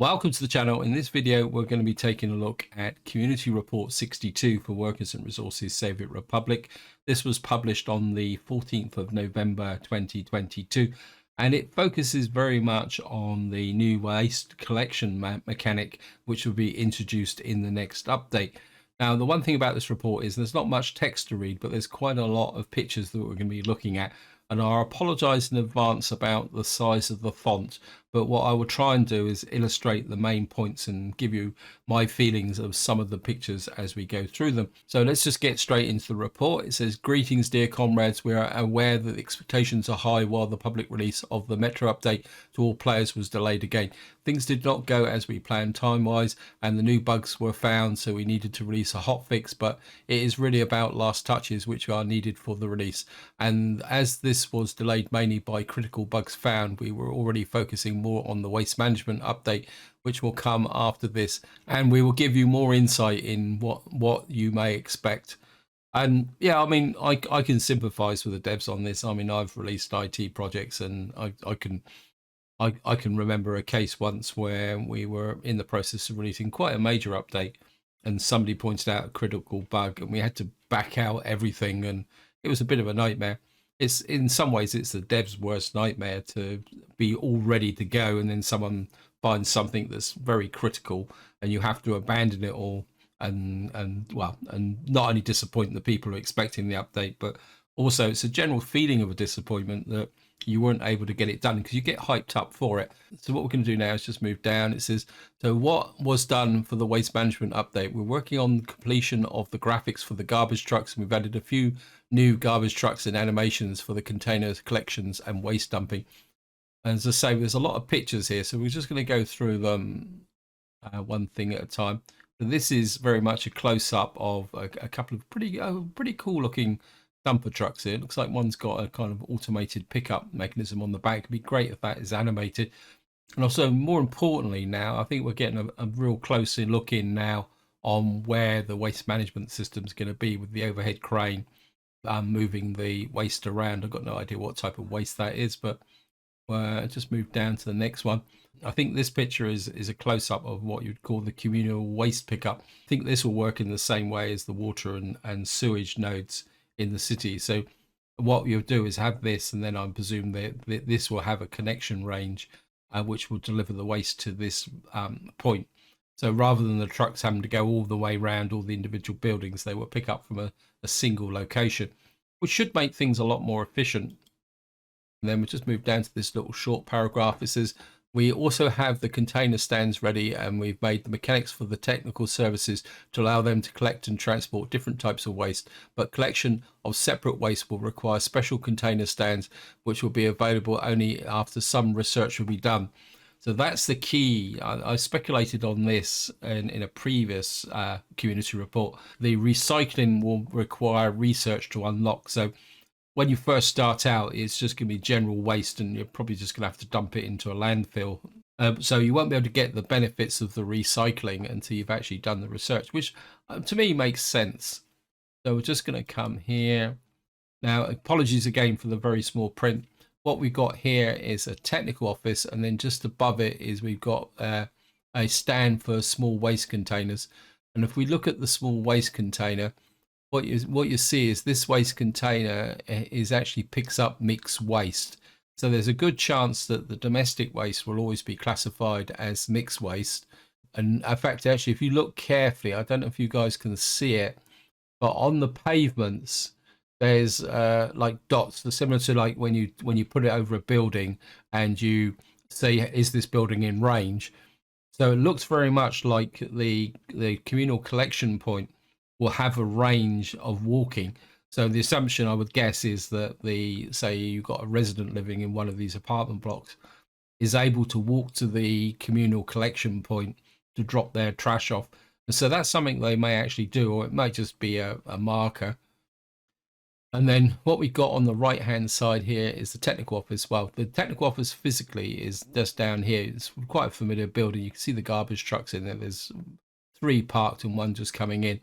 Welcome to the channel. In this video, we're going to be taking a look at Community Report 62 for Workers and Resources Soviet Republic. This was published on the 14th of November 2022, and it focuses very much on the new waste collection mechanic, which will be introduced in the next update. Now, the one thing about this report is there's not much text to read, but there's quite a lot of pictures that we're going to be looking at. And I apologize in advance about the size of the font, but what I will try and do is illustrate the main points and give you my feelings of some of the pictures as we go through them. So let's just get straight into the report. It says, "Greetings, dear comrades. We are aware that the expectations are high while the public release of the Metro update to all players was delayed again. Things did not go as we planned time-wise, and the new bugs were found, so we needed to release a hotfix, but it is really about last touches which are needed for the release. And as this was delayed mainly by critical bugs found, we were already focusing more on the waste management update, which will come after this, and we will give you more insight in what you may expect." And yeah, I mean, I can sympathize with the devs on this. I mean, I've released IT projects, and I can remember a case once where we were in the process of releasing quite a major update, and somebody pointed out a critical bug, and we had to back out everything, and it was a bit of a nightmare. It's in some ways it's the dev's worst nightmare to be all ready to go, and then someone finds something that's very critical, and you have to abandon it all, and not only disappoint the people who are expecting the update, but also it's a general feeling of a disappointment that you weren't able to get it done because you get hyped up for it. So what we're going to do now is just move down. It says, so what was done for the waste management update? We're working on the completion of the graphics for the garbage trucks, and we've added a few new garbage trucks and animations for the container collections and waste dumping. And as I say, there's a lot of pictures here, so we're just going to go through them one thing at a time. But this is very much a close-up of a couple of pretty cool looking dumper trucks here. It looks like one's got a kind of automated pickup mechanism on the back. It'd be great if that is animated. And also, more importantly, now I think we're getting a real close look in now on where the waste management system is going to be with the overhead crane moving the waste around. I've got no idea what type of waste that is, but just move down to the next one. I think this picture is a close-up of what you'd call the communal waste pickup. I think this will work in the same way as the water and sewage nodes in the city. So what you'll do is have this, and then I presume that this will have a connection range which will deliver the waste to this point. So rather than the trucks having to go all the way around all the individual buildings, they will pick up from a single location, which should make things a lot more efficient. And then we just move down to this little short paragraph. It says, we also have the container stands ready, and we've made the mechanics for the technical services to allow them to collect and transport different types of waste, but collection of separate waste will require special container stands, which will be available only after some research will be done. So that's the key. I speculated on this in a previous community report. The recycling will require research to unlock. So when you first start out, it's just going to be general waste, and you're probably just going to have to dump it into a landfill. So you won't be able to get the benefits of the recycling until you've actually done the research, which to me makes sense. So we're just going to come here. Now, apologies again for the very small print. What we've got here is a technical office, and then just above it is we've got a stand for small waste containers. And if we look at the small waste container, what you see is this waste container is actually picks up mixed waste. So there's a good chance that the domestic waste will always be classified as mixed waste. And in fact, actually, if you look carefully, I don't know if you guys can see it, but on the pavements, there's like dots, similar to like when you put it over a building and you say, is this building in range? So it looks very much like the communal collection point will have a range of walking. So the assumption I would guess is that say you've got a resident living in one of these apartment blocks is able to walk to the communal collection point to drop their trash off. And so that's something they may actually do, or it might just be a marker. And then what we've got on the right hand side here is the technical office. Well, the technical office physically is just down here. It's quite a familiar building. You can see the garbage trucks in there. There's 3 parked and 1 just coming in.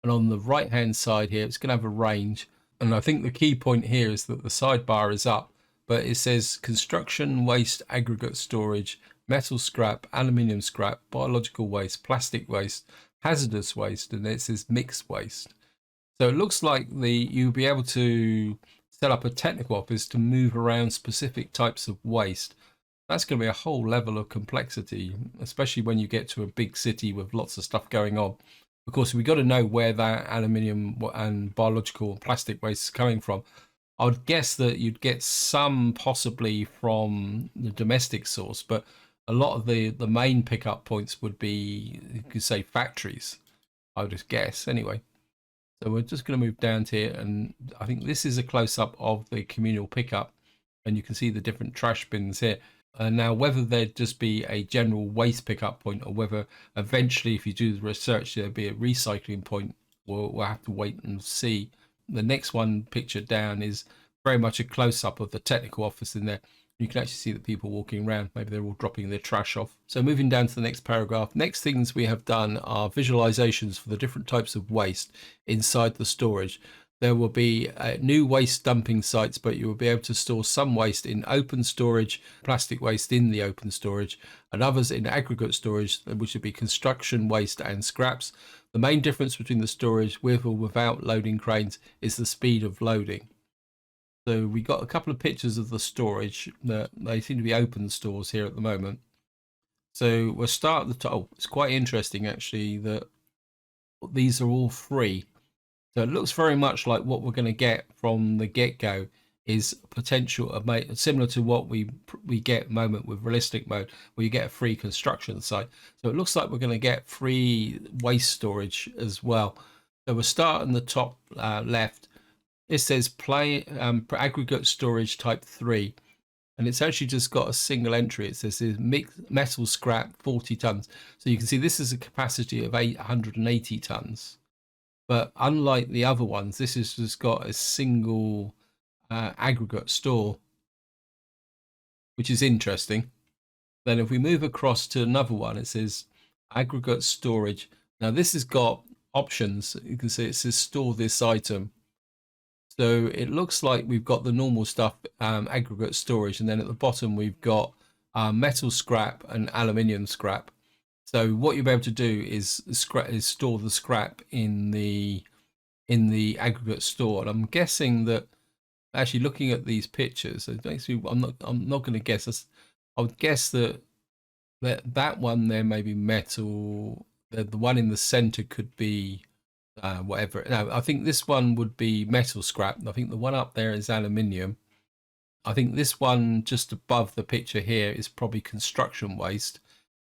And on the right hand side here, it's going to have a range. And I think the key point here is that the sidebar is up, but it says construction waste aggregate storage metal scrap, aluminium scrap, biological waste, plastic waste, hazardous waste, and it says mixed waste. So it looks like you'll be able to set up a technical office to move around specific types of waste. That's going to be a whole level of complexity, especially when you get to a big city with lots of stuff going on. Of course, we've got to know where that aluminium and biological plastic waste is coming from. I would guess that you'd get some possibly from the domestic source, but a lot of the main pickup points would be, you could say, factories, I would just guess anyway. So we're just going to move down to here, and I think this is a close-up of the communal pickup, and you can see the different trash bins here. Now, whether there'd just be a general waste pickup point, or whether eventually, if you do the research, there'll be a recycling point, we'll have to wait and see. The next one picture down is very much a close-up of the technical office in there. You can actually see the people walking around. Maybe they're all dropping their trash off. So moving down to the next paragraph, next things we have done are visualizations for the different types of waste inside the storage. There will be new waste dumping sites, but you will be able to store some waste in open storage, plastic waste in the open storage, and others in aggregate storage, which would be construction waste and scraps. The main difference between the storage with or without loading cranes is the speed of loading. So we got a couple of pictures of the storage. That they seem to be open stores here at the moment. So we'll start at the top. Oh, it's quite interesting actually that these are all free. So it looks very much like what we're going to get from the get-go is potential of similar to what we get at the moment with realistic mode, where you get a free construction site. So it looks like we're going to get free waste storage as well. So we'll start in the top left. It says play aggregate storage type 3, and it's actually just got a single entry. It says mixed metal scrap 40 tons. So you can see this is a capacity of 880 tons. But unlike the other ones, this has just got a single aggregate store, which is interesting. Then if we move across to another one, it says aggregate storage. Now this has got options. You can see it says store this item. So it looks like we've got the normal stuff, aggregate storage, and then at the bottom we've got metal scrap and aluminium scrap. So what you'll be able to do is store the scrap in the aggregate store. And I'm guessing that actually looking at these pictures, it makes me, I'm not going to guess. I would guess that that one there may be metal. The one in the center could be whatever. No, I think this one would be metal scrap. I think the one up there is aluminium. I think this one just above the picture here is probably construction waste.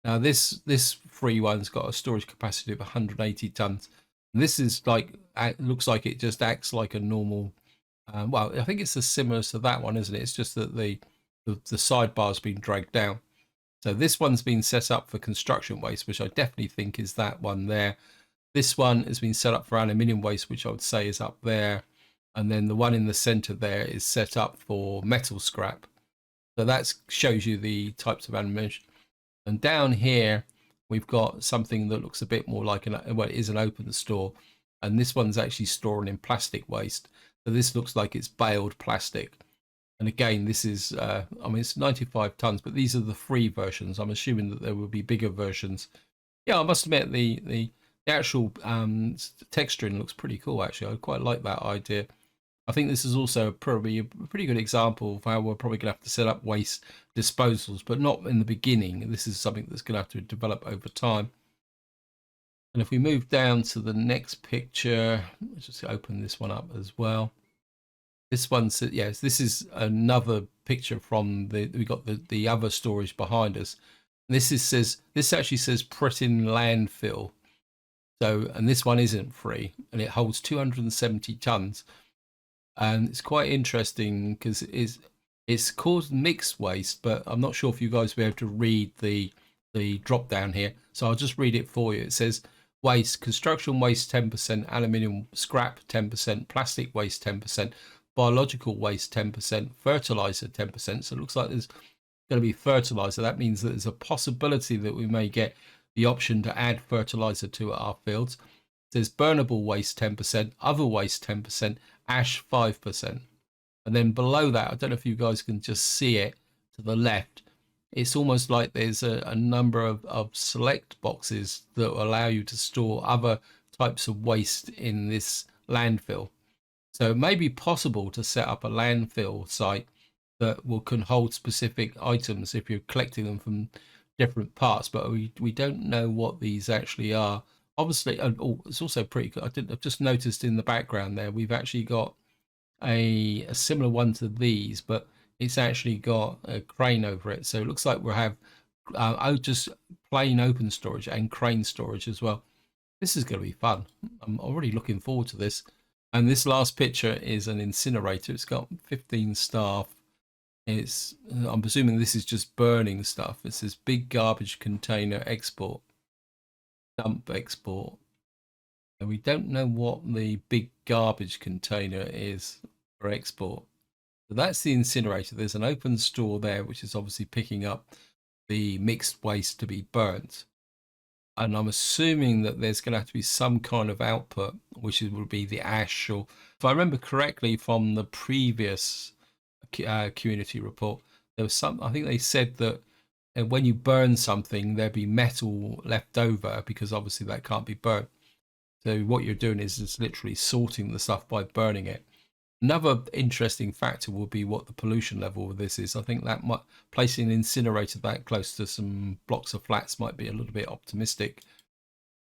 Now this free one's got a storage capacity of 180 tons. And this is like, looks like it just acts like a normal. Well, I think it's similar to that one, isn't it? It's just that the sidebar's been dragged down. So this one's been set up for construction waste, which I definitely think is that one there. This one has been set up for aluminium waste, which I would say is up there. And then the one in the center there is set up for metal scrap. So that shows you the types of aluminium. And down here, we've got something that looks a bit more like well, it is an open store. And this one's actually storing in plastic waste. So this looks like it's baled plastic. And again, this is, I mean, it's 95 tons, but these are the free versions. I'm assuming that there will be bigger versions. Yeah, I must admit the actual texturing looks pretty cool, actually. I quite like that idea. I think this is also probably a pretty good example of how we're probably going to have to set up waste disposals, but not in the beginning. This is something that's going to have to develop over time. And if we move down to the next picture, let's just open this one up as well. This one says, yes, this is another picture from we got the other storage behind us. And this actually says Prettin landfill. So, and this one isn't free, and it holds 270 tons. And it's quite interesting because it's called mixed waste, but I'm not sure if you guys will be able to read the drop down here. So I'll just read it for you. It says waste, construction waste 10%, aluminium scrap 10%, plastic waste 10%, biological waste 10%, fertilizer 10%. So it looks like there's going to be fertilizer. That means that there's a possibility that we may get the option to add fertilizer to our fields. It says burnable waste 10%, other waste 10%, ash 5%. And then below that, I don't know if you guys can just see it to the left, it's almost like there's a number of select boxes that will allow you to store other types of waste in this landfill. So it may be possible to set up a landfill site that can hold specific items if you're collecting them from different parts, but we don't know what these actually are. Obviously, oh, it's also pretty good. I've just noticed in the background there, we've actually got a similar one to these, but it's actually got a crane over it. So it looks like we'll have just plain open storage and crane storage as well. This is going to be fun. I'm already looking forward to this. And this last picture is an incinerator. It's got 15 staff. It's, I'm presuming this is just burning stuff. It says big garbage container export, dump export. And we don't know what the big garbage container is for export. So that's the incinerator. There's an open store there, which is obviously picking up the mixed waste to be burnt. And I'm assuming that there's going to have to be some kind of output, which would be the ash. Or if I remember correctly from the previous community report, there was some, I think they said that when you burn something, there'd be metal left over because obviously that can't be burnt. So what you're doing is just literally sorting the stuff by burning it. Another interesting factor will be what the pollution level of this is. I think that might, placing an incinerator that close to some blocks of flats might be a little bit optimistic.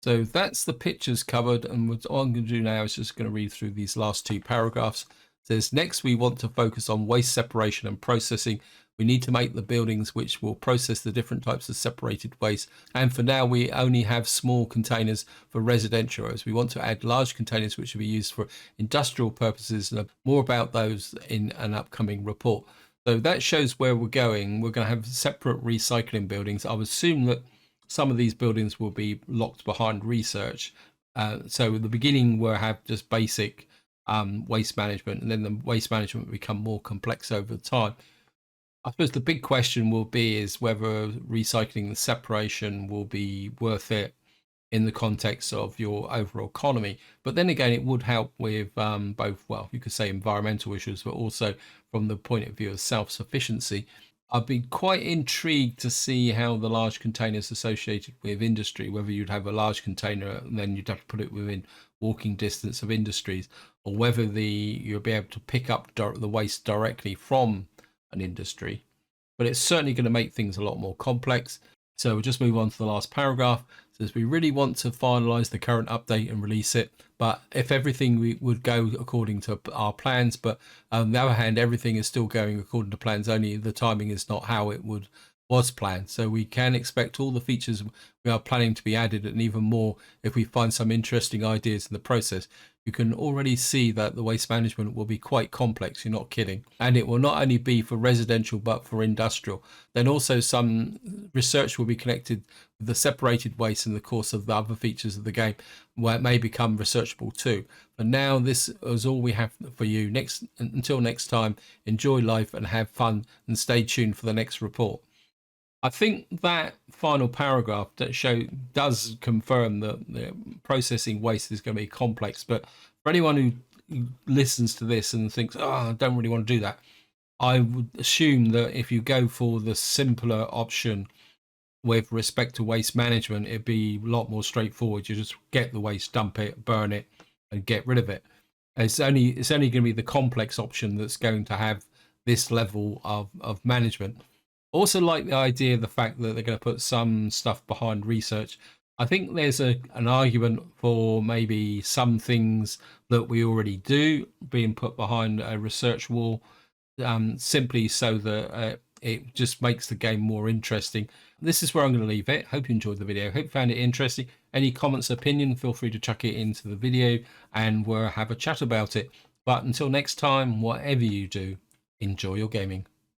So that's the pictures covered, and what I'm going to do now is just going to read through these last two paragraphs. It says, next we want to focus on waste separation and processing. We need to make the buildings which will process the different types of separated waste. And for now, we only have small containers for residential areas. We want to add large containers which will be used for industrial purposes, and more about those in an upcoming report. So that shows where we're going. We're going to have separate recycling buildings. I would assume that some of these buildings will be locked behind research. So at the beginning, we'll have just basic waste management, and then the waste management will become more complex over time. I suppose the big question will be is whether recycling the separation will be worth it in the context of your overall economy. But then again, it would help with both, well, you could say environmental issues, but also from the point of view of self-sufficiency. I'd be quite intrigued to see how the large containers associated with industry, whether you'd have a large container and then you'd have to put it within walking distance of industries, or whether you'll be able to pick up the waste directly from an industry. But it's certainly going to make things a lot more complex. So we'll just move on to the last paragraph. It says we really want to finalize the current update and release it, but if everything would go according to our plans, but on the other hand, everything is still going according to plans, only the timing is not how it was planned. So we can expect all the features we are planning to be added, and even more if we find some interesting ideas in the process. You can already see that the waste management will be quite complex, you're not kidding. And it will not only be for residential, but for industrial. Then also some research will be connected with the separated waste in the course of the other features of the game, where it may become researchable too. But now this is all we have for you. Until next time, enjoy life and have fun, and stay tuned for the next report. I think that final paragraph does confirm that the processing waste is going to be complex. But for anyone who listens to this and thinks, oh, I don't really want to do that, I would assume that if you go for the simpler option with respect to waste management, it'd be a lot more straightforward. You just get the waste, dump it, burn it, and get rid of it. It's only going to be the complex option that's going to have this level of management. Also like the idea of the fact that they're going to put some stuff behind research. I think there's an argument for maybe some things that we already do being put behind a research wall, simply so that it just makes the game more interesting. This is where I'm going to leave it. Hope you enjoyed the video. Hope you found it interesting. Any comments, opinion, feel free to chuck it into the video and we'll have a chat about it. But until next time, whatever you do, enjoy your gaming.